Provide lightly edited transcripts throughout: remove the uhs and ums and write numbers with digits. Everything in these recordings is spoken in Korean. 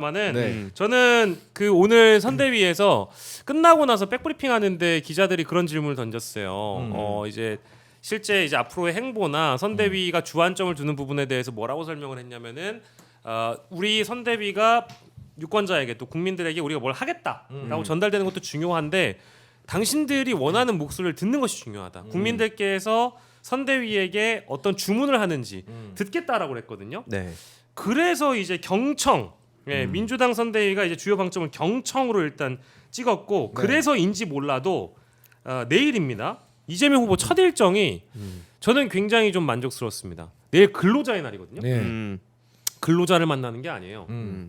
만은 네. 저는 그 오늘 선대위에서 끝나고 나서 백브리핑 하는데 기자들이 그런 질문을 던졌어요. 이제 실제 이제 앞으로의 행보나 선대위가 주안점을 두는 부분에 대해서 뭐라고 설명을 했냐면은 우리 선대위가 유권자에게 또 국민들에게 우리가 뭘 하겠다라고 전달되는 것도 중요한데 당신들이 원하는 목소리를 듣는 것이 중요하다. 국민들께서 선대위에게 어떤 주문을 하는지 듣겠다라고 그랬거든요. 네. 그래서 이제 경청 민주당 선대위가 이제 주요 방점을 경청으로 일단 찍었고 네. 그래서인지 몰라도 내일입니다. 이재명 후보 첫 일정이 저는 굉장히 좀 만족스럽습니다. 내일 근로자의 날이거든요. 네. 근로자를 만나는 게 아니에요.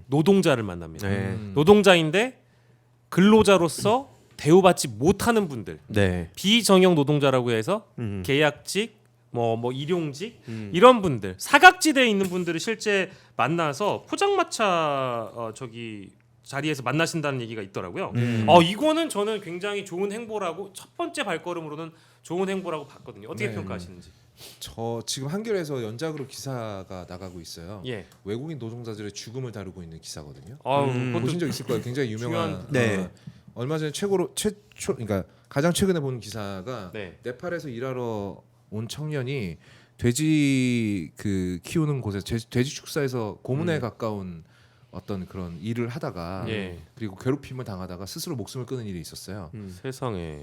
노동자를 만납니다. 네. 노동자인데 근로자로서 대우받지 못하는 분들, 네. 비정형 노동자라고 해서 음. 계약직, 뭐 일용직 이런 분들, 사각지대에 있는 분들을 실제 만나서 포장마차 저기 자리에서 만나신다는 얘기가 있더라고요. 이거는 저는 굉장히 좋은 행보라고 첫 번째 발걸음으로는 좋은 행보라고 봤거든요. 어떻게 네. 평가하시는지? 저 지금 한겨레에서 연작으로 기사가 나가고 있어요. 예. 외국인 노동자들의 죽음을 다루고 있는 기사거든요. 그것도 보신 적 있을 거예요. 굉장히 유명한. 네. 얼마 전에 최초 그러니까 가장 최근에 본 기사가 네. 네팔에서 일하러 온 청년이 돼지 키우는 곳에서 돼지 축사에서 고문에 가까운 어떤 그런 일을 하다가 예. 그리고 괴롭힘을 당하다가 스스로 목숨을 끊은 일이 있었어요. 세상에.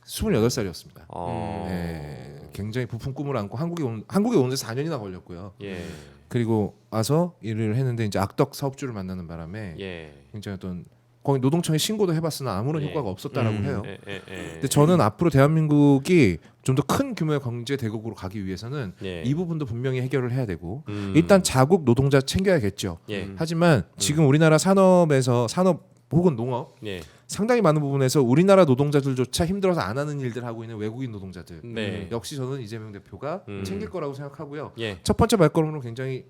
28살이었습니다. 아. 네, 굉장히 부푼 꿈을 안고 한국에 오는데 4년이나 걸렸고요. 예. 그리고 와서 일을 했는데 이제 악덕 사업주를 만나는 바람에 예. 굉장히 어떤 거기 노동청에 신고도 해봤으나 아무런 예. 효과가 없었다라고 해요. 예. 근데 저는 앞으로 대한민국이 좀 더 큰 규모의 경제 대국으로 가기 위해서는 예. 이 부분도 분명히 해결을 해야 되고 일단 자국 노동자 챙겨야겠죠. 예. 하지만 지금 우리나라 산업 혹은 농업 예. 상당히 많은 부분에서 우리나라 노동자들조차 힘들어서 안 하는 일들 하고 있는 외국인 노동자들 네. 역시 저는 이재명 대표가 챙길 거라고 생각하고요. 예. 첫 번째 발걸음으로 굉장히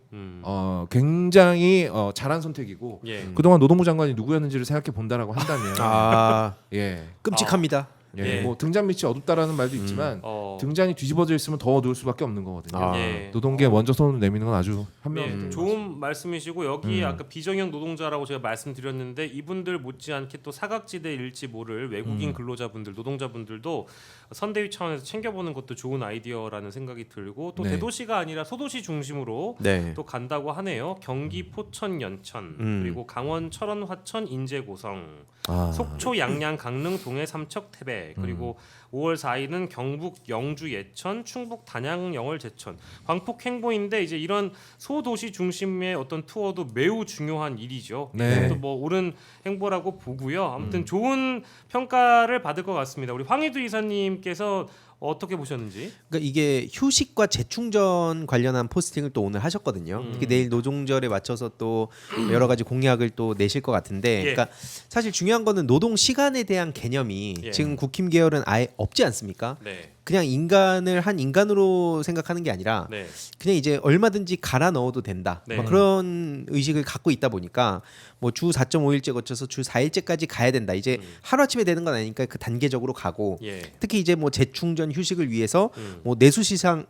잘한 선택이고 예. 그동안 노동부 장관이 누구였는지를 생각해 본다라고 한다면 아, 예. 끔찍합니다. 예. 뭐 등잔 밑이 어둡다라는 말도 있지만 등잔이 뒤집어져 있으면 더 어두울 수밖에 없는 거거든요. 아. 예. 노동계에 먼저 손을 내미는 건 아주 현명한 네, 좋은 말씀이시고 여기 아까 비정형 노동자라고 제가 말씀드렸는데 이분들 못지않게 또 사각지대일지 모를 외국인 근로자분들, 노동자분들도 선대위 차원에서 챙겨보는 것도 좋은 아이디어라는 생각이 들고 또 네. 대도시가 아니라 소도시 중심으로 네. 또 간다고 하네요. 경기 포천 연천 그리고 강원 철원 화천 인제 고성 속초 양양 강릉 동해 삼척 태백 그리고 5월 4일은 경북 영주 예천 충북 단양 영월 제천 광폭 행보인데 이제 이런 소도시 중심의 어떤 투어도 매우 중요한 일이죠. 네. 이것도 뭐 옳은 행보라고 보고요. 아무튼 좋은 평가를 받을 것 같습니다. 우리 황희두 이사님께서 어떻게 보셨는지? 그러니까 이게 휴식과 재충전 관련한 포스팅을 또 오늘 하셨거든요. 특히 내일 노동절에 맞춰서 또 여러 가지 공약을 또 내실 것 같은데, 예. 그러니까 사실 중요한 거는 노동 시간에 대한 개념이 예. 지금 국힘 계열은 아예 없지 않습니까? 네. 그냥 인간을 한 인간으로 생각하는 게 아니라 네. 그냥 이제 얼마든지 갈아 넣어도 된다. 네. 막 그런 의식을 갖고 있다 보니까 뭐 주 4.5일째 거쳐서 주 4일째까지 가야 된다. 이제 하루아침에 되는 건 아니니까 그 단계적으로 가고 예. 특히 이제 뭐 재충전 휴식을 위해서 뭐 내수시장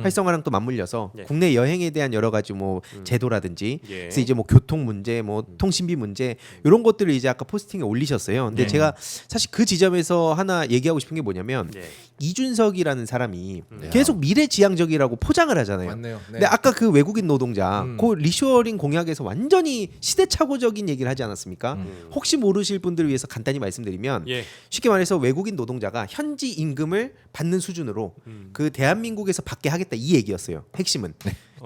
활성화랑 또 맞물려서 예. 국내 여행에 대한 여러 가지 뭐 제도라든지 예. 그래서 이제 뭐 교통 문제, 뭐 통신비 문제 이런 것들을 이제 아까 포스팅에 올리셨어요. 근데 예. 제가 사실 그 지점에서 하나 얘기하고 싶은 게 뭐냐면 예. 이준석이라는 사람이 계속 미래지향적이라고 포장을 하잖아요. 맞네요. 네. 근데 아까 그 외국인 노동자 그 리쇼어링 공약에서 완전히 시대착오적인 얘기를 하지 않았습니까? 혹시 모르실 분들을 위해서 간단히 말씀드리면 예. 쉽게 말해서 외국인 노동자가 현지 임금을 받는 수준으로 그 대한민국에서 받게 하겠다 이 얘기였어요. 핵심은.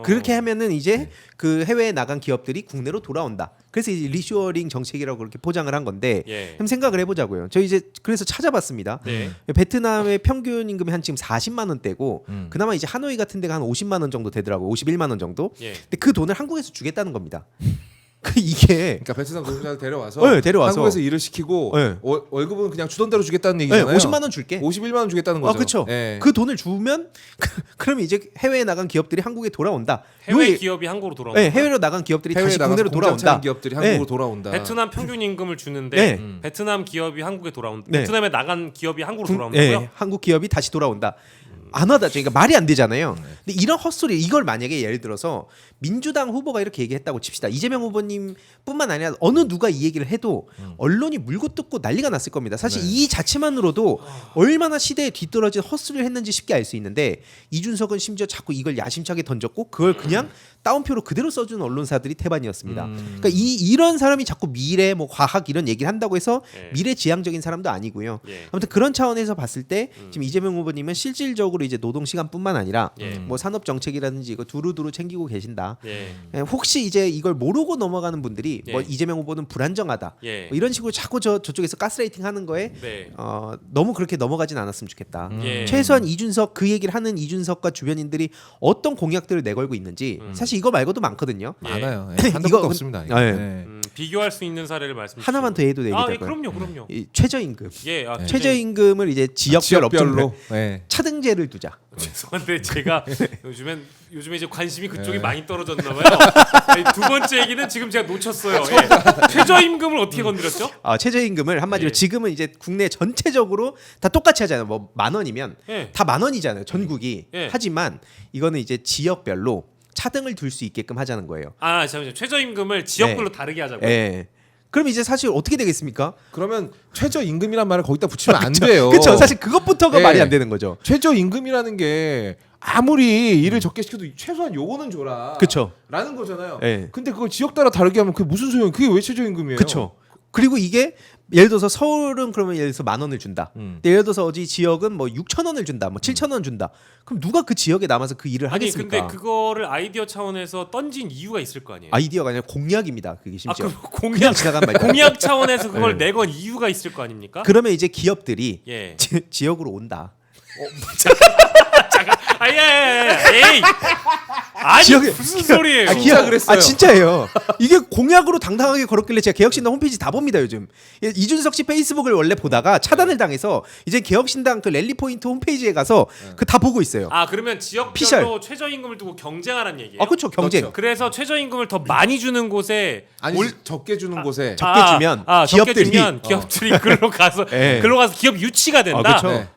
그렇게 하면은 이제 그 해외에 나간 기업들이 국내로 돌아온다. 그래서 이제 리쇼어링 정책이라고 그렇게 포장을 한 건데 예. 그럼 생각을 해보자고요. 저 이제 그래서 찾아봤습니다. 네. 베트남의 평균 임금이 한 지금 40만 원대고 그나마 이제 하노이 같은 데가 한 50만 원 정도 되더라고요. 51만 원 정도. 예. 근데 그 돈을 한국에서 주겠다는 겁니다. 이게 그러니까 베트남 노동자를 데려와서, 네, 데려와서. 한국에서 일을 시키고 네. 월급은 그냥 주던 대로 주겠다는 네, 얘기잖아요. 50만 원 줄게. 51만 원 주겠다는 거죠. 그렇죠. 예. 그 돈을 주면 그러면 이제 해외에 나간 기업들이 한국에 돌아온다. 해외 요- 기업이 한국으로 돌아온다. 네, 해외로 나간 기업들이 해외에 다시 나가서 국내로 공장 차린 돌아온다. 기업들이 한국으로 네. 돌아온다. 베트남 평균 임금을 주는데 네. 베트남 기업이 한국에 돌아온다. 네. 베트남에 나간 기업이 한국으로 네, 돌아온다고요? 한국 기업이 다시 돌아온다. 안 하다. 그러니까 말이 안 되잖아요. 근데 이런 헛소리 이걸 만약에 예를 들어서 민주당 후보가 이렇게 얘기했다고 칩시다. 이재명 후보님뿐만 아니라 어느 누가 이 얘기를 해도 언론이 물고 뜯고 난리가 났을 겁니다. 사실 이 자체만으로도 얼마나 시대에 뒤떨어진 헛소리를 했는지 쉽게 알 수 있는데 이준석은 심지어 자꾸 이걸 야심차게 던졌고 그걸 그냥 따옴표로 그대로 써주는 언론사들이 태반이었습니다. 그러니까 이런 사람이 자꾸 미래 뭐 과학 이런 얘기를 한다고 해서 미래지향적인 사람도 아니고요. 아무튼 그런 차원에서 봤을 때 지금 이재명 후보님은 실질적으로 이제 노동 시간뿐만 아니라 뭐 산업 정책이라든지 이거 두루두루 챙기고 계신다. 혹시 이제 이걸 모르고 넘어가는 분들이 뭐 이재명 후보는 불안정하다. 뭐 이런 식으로 자꾸 저쪽에서 가스라이팅 하는 거에 너무 그렇게 넘어가진 않았으면 좋겠다. 최소한 이준석 그 얘기를 하는 이준석과 주변인들이 어떤 공약들을 내걸고 있는지 사실 이거 말고도 많거든요. 많아요. 한도 끝도 없습니다. 이거. 네. 비교할 수 있는 사례를 말씀해 주시죠. 하나만 더 해도 아, 되겠다고요. 예, 그럼요. 이 최저임금. 최저임금. 최저임금을 이제 지역별로 네. 차등제를 두자. 죄송한데 제가 요즘에 이제 관심이 그쪽이 많이 떨어졌나 봐요. 아니, 두 번째 얘기는 지금 제가 놓쳤어요. 최저임금을 어떻게 건드렸죠? 최저임금을 한마디로 지금은 이제 국내 전체적으로 다 똑같이 하잖아요. 뭐 10,000원이면 다 10,000원이잖아요. 전국이. 하지만 이거는 이제 지역별로 차등을 둘 수 있게끔 하자는 거예요. 아, 잠시만요. 최저임금을 지역별로 다르게 하자고요. 그럼 이제 사실 어떻게 되겠습니까? 그러면 최저임금이란 말을 거기다 붙이면 안 돼요. 그렇죠. 사실 그것부터가 말이 안 되는 거죠. 최저임금이라는 게 아무리 일을 적게 시켜도 최소한 요거는 줘라. 그쵸. 라는 거잖아요. 네. 근데 그걸 지역 따라 다르게 하면 그게 무슨 소용이에요? 그게 왜 최저임금이에요? 그렇죠. 그리고 이게 예를 들어서 서울은 그러면 예를 들어서 10,000원을 준다. 근데 예를 들어서 어디 지역은 뭐 6,000원을 준다. 뭐 7,000원 준다. 그럼 누가 그 지역에 남아서 그 일을 아니 하겠습니까? 근데 그거를 아이디어 차원에서 던진 이유가 있을 거 아니에요. 아이디어가 아니라 공약입니다. 그게 심지어. 그럼 공약 그냥 지나간 말이야. 공약 차원에서 그걸 내건 이유가 있을 거 아닙니까? 그러면 이제 기업들이 예. 지역으로 온다. 잠깐. 에이. 아니 무슨 소리예요? 진짜 그랬어요. 진짜예요. 이게 공약으로 당당하게 걸었길래 제가 개혁신당 홈페이지 다 봅니다 요즘. 이준석 씨 페이스북을 원래 보다가 차단을 당해서 이제 개혁신당 그 랠리 포인트 홈페이지에 가서 그 다 보고 있어요. 아 그러면 지역별로 피셜. 최저임금을 두고 경쟁하라는 얘기예요? 그렇죠. 경쟁. 그렇죠. 그래서 최저임금을 더 많이 주는 곳에 아니 적게 주는 곳에 적게 주면 적게 기업들이- 주면 기업들이 글로 가서 예. 글로 가서 기업 유치가 된다. 그렇죠.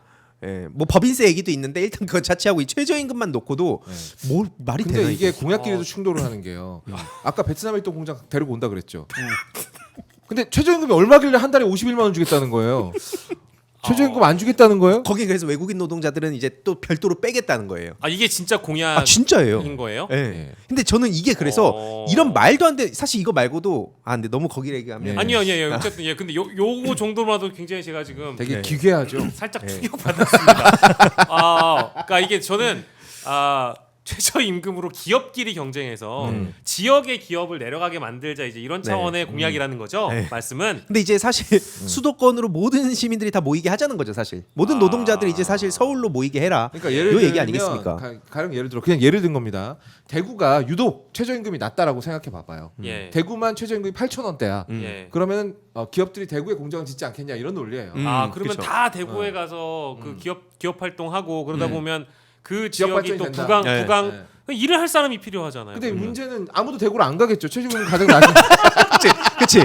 네. 뭐 법인세 얘기도 있는데 일단 그거 자체하고 이 최저임금만 놓고도 뭐 말이 되나 근데 이게 이게. 공약끼리도 충돌을 하는 게요. 아까 베트남에 있던 공장 데리고 온다 그랬죠. 근데 최저임금이 얼마길래 한 달에 51만 원 주겠다는 거예요. 최저임금 안 주겠다는 거예요? 거기 그래서 외국인 노동자들은 이제 또 별도로 빼겠다는 거예요. 아 이게 진짜 공약인 진짜예요. 거예요? 예. 근데 저는 이게 그래서 이런 말도 안 돼. 사실 이거 말고도 근데 너무 거기 얘기하면 아니요. 어쨌든 어쨌든 요거 정도만도 굉장히 제가 지금 되게 기괴하죠. 살짝 충격받았습니다. 그러니까 이게 저는 최저임금으로 기업끼리 경쟁해서 지역의 기업을 내려가게 만들자 이제 이런 차원의 공약이라는 거죠. 말씀은. 근데 이제 사실 수도권으로 모든 시민들이 다 모이게 하자는 거죠, 사실. 모든 노동자들이 이제 사실 서울로 모이게 해라. 그러니까 예를 요 들면 얘기 아니겠습니까? 가령 예를 들어 그냥 예를 든 겁니다. 대구가 유독 최저임금이 낮다라고 생각해 봐봐요. 예. 대구만 최저임금이 8,000원대야. 예. 그러면 기업들이 대구에 공장을 짓지 않겠냐 이런 논리예요. 그러면 그쵸. 다 대구에 가서 그 기업 활동하고 그러다 보면 그 지역 지역이 발전이 또 된다. 부강 일을 할 사람이 필요하잖아요. 근데 문제는 아무도 대구를 안 가겠죠. 최저임금 가장 낮은. 그치?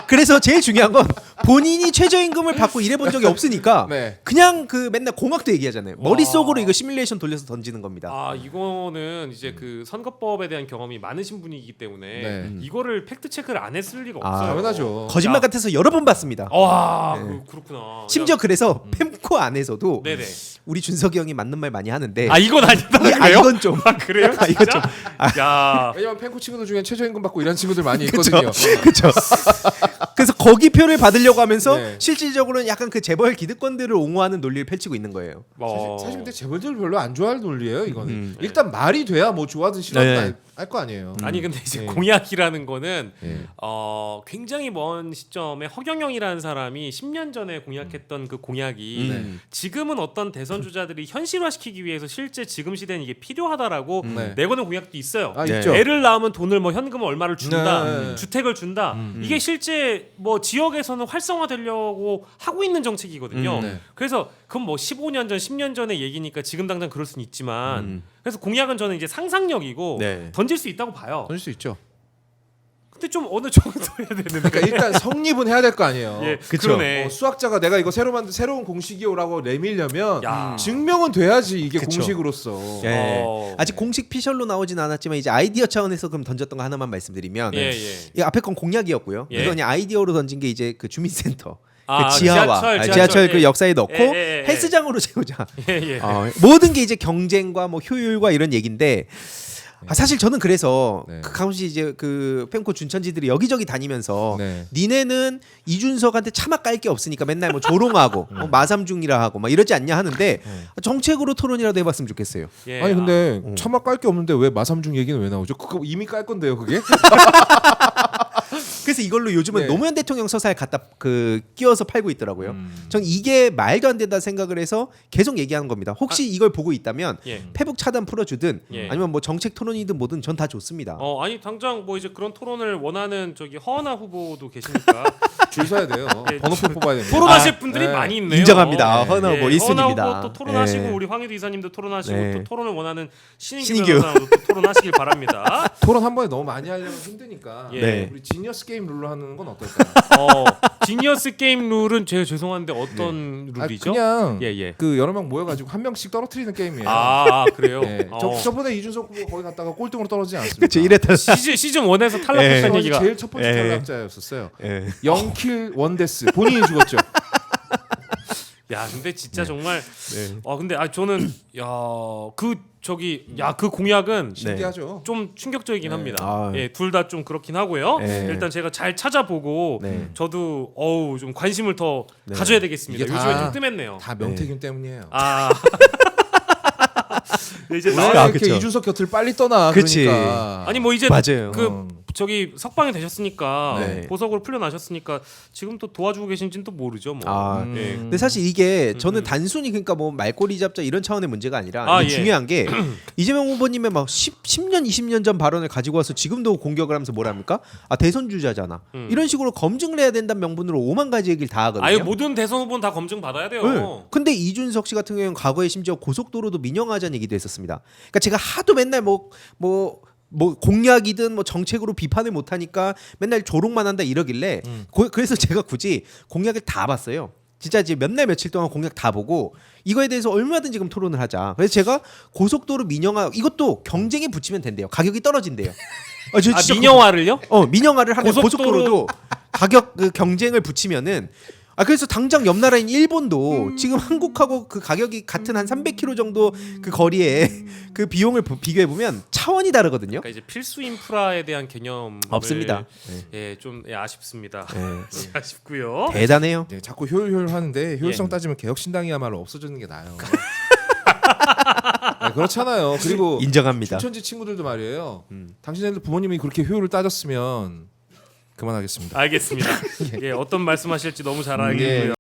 그래서 제일 중요한 건 본인이 최저임금을 받고 일해본 적이 없으니까 네. 그냥 그 맨날 공약도 얘기하잖아요. 머릿속으로 이거 시뮬레이션 돌려서 던지는 겁니다. 이거는 이제 그 선거법에 대한 경험이 많으신 분이기 때문에 네. 이거를 팩트 체크를 안 했을 리가 없어요. 당연하죠. 거짓말 같아서 여러 번 봤습니다. 그렇구나. 심지어 그래서 펜코 안에서도 네네. 우리 준석이 형이 맞는 말 많이 하는데 이건 아니다고요? 이건 좀 그래요? 이건 좀 야. 왜냐면 pen코 친구들 중에 최저임금 받고 일하는 친구들 많이 있거든요. 그렇죠. 그래서 거기 표를 받으려고 하면서 네. 실질적으로는 약간 그 재벌 기득권들을 옹호하는 논리를 펼치고 있는 거예요. 사실 근데 재벌들 별로 안 좋아할 논리예요. 이거는 일단 말이 돼야 뭐 좋아하든 싫어하든 알 거 아니에요. 아니 근데 이제 공약이라는 거는 네. 굉장히 먼 시점에 허경영이라는 사람이 10년 전에 공약했던 그 공약이 지금은 어떤 대선 주자들이 현실화시키기 위해서 실제 지금 시대는 이게 필요하다라고 내거는 공약도 있어요. 있죠. 애를 낳으면 돈을 뭐 현금 얼마를 준다, 네. 주택을 준다. 이게 실제 뭐 지역에서는 활성화되려고 하고 있는 정책이거든요. 네. 그래서 그건 뭐 15년 전, 10년 전의 얘기니까 지금 당장 그럴 수는 있지만 그래서 공약은 저는 이제 상상력이고 네. 던질 수 있다고 봐요. 던질 수 있죠. 근데 좀 어느 정도 해야 되는데. 그러니까 일단 성립은 해야 될 거 아니에요. 예, 그쵸. 그러네. 수학자가 내가 이거 새로 만든 새로운 공식이요라고 내밀려면 야. 증명은 돼야지 이게 그쵸. 공식으로서. 예. 어. 아직 공식 피셜로 나오진 않았지만 이제 아이디어 차원에서 그럼 던졌던 거 하나만 말씀드리면 예, 예. 이 앞에 건 공약이었고요. 예. 이거 그냥 아이디어로 던진 게 이제 그 주민센터. 아, 그 지하와 지하철 그 예. 역사에 넣고 예. 헬스장으로 채우자. 예, 예. 모든 게 이제 경쟁과 뭐 효율과 이런 얘기인데 사실 저는 그래서 네. 그 가끔씩 이제 그 펜코 준천지들이 여기저기 다니면서 네. 니네는 이준석한테 차마 깔 게 없으니까 맨날 뭐 조롱하고 뭐 마삼중이라 하고 막 이러지 않냐 하는데 정책으로 토론이라도 해봤으면 좋겠어요. 예. 아니 근데 차마 깔 게 없는데 왜 마삼중 얘기는 왜 나오죠? 그거 이미 깔 건데요, 그게? 그래서 이걸로 요즘은 네. 노무현 대통령 서사에 갖다 그 끼워서 팔고 있더라고요. 전 이게 말도 안 된다 생각을 해서 계속 얘기하는 겁니다. 혹시 이걸 보고 있다면 예. 페북 차단 풀어주든 예. 아니면 뭐 정책 토론이든 뭐든 전 다 좋습니다. 아니 당장 뭐 이제 그런 토론을 원하는 저기 허은하 후보도 계시니까 줄 서야 돼요. 예, 번호표 뽑아야 됩니다. 토론하실 분들이 네. 많이 있네요. 인정합니다. 네. 허나 뭐 예, 있습니다. 허은하 후보 또 토론하시고 예. 우리 황희도 이사님도 토론하시고 네. 또 토론을 원하는 신인규 신인규. 변호사도 또 토론하시길 바랍니다. 토론 한 번에 너무 많이 하려면 힘드니까 예. 네. 우리 지니어스 게임 룰로 하는 건 어떨까요? 지니어스 게임 룰은 제가 죄송한데 어떤 아, 룰이죠? 그냥 예. 그 여러 명 모여가지고 한 명씩 떨어뜨리는 게임이에요. 아 그래요? 네. 저번에 이준석 후보 거기 갔다가 꼴등으로 떨어지지 않았습니까? 그렇죠. 이랬다. 시즌 1에서 탈락했다는 저 얘기가 제일 첫 번째 예. 탈락자였었어요. 예. 0킬 1데스 본인이 죽었죠. 야 근데 진짜 정말 네. 근데 저는 그 공약은 신기하죠. 좀 충격적이긴 네. 합니다. 아. 예, 둘 다 좀 그렇긴 하고요. 네. 일단 제가 잘 찾아보고 네. 저도 좀 관심을 더 네. 가져야 되겠습니다. 이게 요즘에 다- 좀 뜸했네요. 다 명태균 때문이에요. 아 이제 왜 나와 이렇게 그쵸. 이준석 곁을 빨리 떠나? 그치. 그러니까. 아니 뭐 이제 맞아요. 그 저기 석방이 되셨으니까 네. 보석으로 풀려나셨으니까 지금 또 도와주고 계신지는 또 모르죠. 뭐. 아, 예. 근데 사실 이게 저는 단순히 그러니까 뭐 말꼬리 잡자 이런 차원의 문제가 아니라 이게 예. 중요한 게 이재명 후보님의 막 10년 20년 전 발언을 가지고 와서 지금도 공격을 하면서 뭐랍니까? 대선 주자잖아. 이런 식으로 검증을 해야 된다는 명분으로 5만 가지 얘기를 다 하거든요. 아유 모든 대선 후보는 다 검증 받아야 돼요. 네. 근데 이준석 씨 같은 경우는 과거에 심지어 고속도로도 민영화하자는 얘기도 했었습니다. 그러니까 제가 하도 맨날 뭐 공약이든 뭐 정책으로 비판을 못 하니까 맨날 조롱만 한다 이러길래 그래서 제가 굳이 공약을 다 봤어요. 진짜 이제 몇 날 며칠 동안 공약 다 보고 이거에 대해서 얼마든지 그럼 토론을 하자. 그래서 제가 고속도로 민영화 이것도 경쟁에 붙이면 된대요. 가격이 떨어진대요. 저 진짜 민영화를요? 민영화를 하면 고속도로- 고속도로도 가격 그 경쟁을 붙이면은 그래서 당장 옆 나라인 일본도 지금 한국하고 그 가격이 같은 한 300km 정도 그 거리에 그 비용을 비교해 보면 차원이 다르거든요. 그러니까 이제 필수 인프라에 대한 개념 없습니다. 좀 아쉽습니다. 네. 아쉽고요. 대단해요. 네, 자꾸 효율 하는데 효율성 예. 따지면 개혁신당이야말로 없어지는 게 나아요. 네, 그렇잖아요. 그리고 인정합니다. 춘천지 친구들도 말이에요. 당신네들 부모님이 그렇게 효율을 따졌으면 그만하겠습니다. 알겠습니다. 어떤 말씀하실지 너무 잘 알겠고요.